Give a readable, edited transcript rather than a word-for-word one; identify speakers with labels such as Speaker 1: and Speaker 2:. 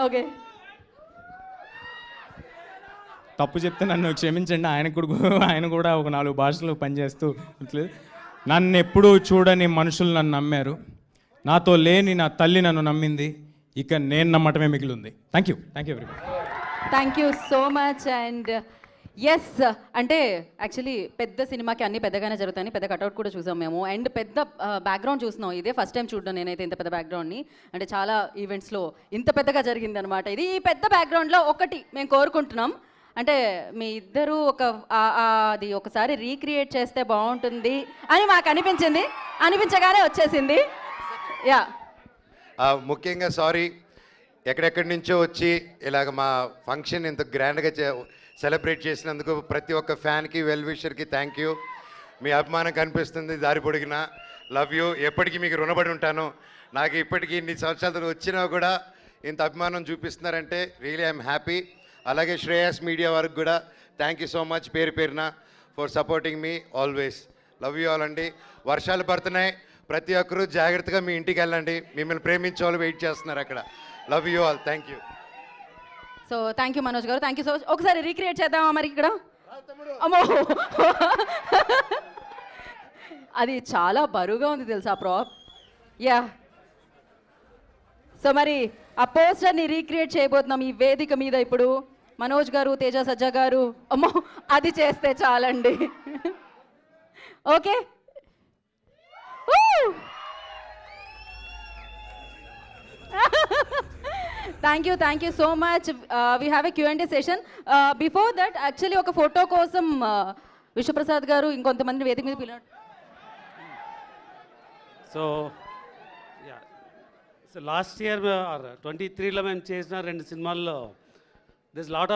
Speaker 1: Okay.
Speaker 2: తప్పు చెప్తే నన్ను క్షమించండి. ఆయన కూడా ఒక 4 భాషలు పనిచేస్తూ నన్ను ఎప్పుడూ చూడని మనుషులు నన్ను నమ్మారు. నాతో లేని నా తల్లి నన్ను నమ్మింది. ఇక నేను నమ్మటమే మిగిలింది. Thank you everybody.
Speaker 1: Thank you so much. And yes, అంటే యాక్చువల్లీ పెద్ద సినిమాకి అన్ని పెద్దగానే జరుగుతాయని పెద్ద కట్అవుట్ కూడా చూసాం మేము. అండ్ పెద్ద బ్యాక్గ్రౌండ్ చూస్తున్నాం. ఇదే ఫస్ట్ టైం చూడడం నేనైతే ఇంత పెద్ద బ్యాక్గ్రౌండ్ని. అంటే చాలా ఈవెంట్స్లో ఇంత పెద్దగా జరిగింది అనమాట ఇది. ఈ పెద్ద బ్యాక్గ్రౌండ్లో ఒకటి మేము కోరుకుంటున్నాం, అంటే మీ ఇద్దరు అది ఒకసారి రీక్రియేట్ చేస్తే బాగుంటుంది అని మాకు అనిపించగానే వచ్చేసింది. యా,
Speaker 3: ముఖ్యంగా సారీ, ఎక్కడెక్కడి నుంచో వచ్చి ఇలాగ మా ఫంక్షన్ ఇంత గ్రాండ్గా సెలబ్రేట్ చేసినందుకు ప్రతి ఒక్క ఫ్యాన్కి, వెల్ విషర్కి థ్యాంక్ యూ. మీ అభిమానం కనిపిస్తుంది దారి పొడిగిన. Love you. ఎప్పటికీ మీకు రుణపడి ఉంటాను. నాకు ఇప్పటికీ ఇన్ని సంవత్సరాలు వచ్చినా కూడా ఇంత అభిమానం చూపిస్తున్నారంటే రియలీ ఐఎమ్ హ్యాపీ. అలాగే శ్రేయస్ మీడియా వరకు కూడా థ్యాంక్ యూ సో మచ్ పేరు పేరున for supporting me always. Love you all అండి. వర్షాలు పడుతున్నాయి, ప్రతి ఒక్కరూ జాగ్రత్తగా మీ ఇంటికి వెళ్ళండి. మిమ్మల్ని ప్రేమించే వాళ్ళు వెయిట్ చేస్తున్నారు అక్కడ. Love you all. Thank you.
Speaker 1: So thank you Manoj గారు, థ్యాంక్ యూ సో మచ్. ఒకసారి రీక్రియేట్ చేద్దామా మరి ఇక్కడ? అమ్మో, అది చాలా బరువుగా ఉంది తెలుసా ప్రాప్. యా, సో మరి ఆ పోస్టర్ని రీక్రియేట్ చేయబోతున్నాం ఈ వేదిక మీద ఇప్పుడు. మనోజ్ గారు, తేజ సజ్జా గారు, అమ్మో అది చేస్తే చాలండి. Okay, thank you so much. We have a Q&A session. Before that actually ఒక ఫోటో కోసం విశ్వప్రసాద్ గారు ఇంకొంతమంది వేదిక మీద పిల్లలు.
Speaker 4: సో లాస్ట్ ఇయర్ 23లో మేము చేసిన 2 సినిమాల్లో దిస్ లాట్ ఆఫ్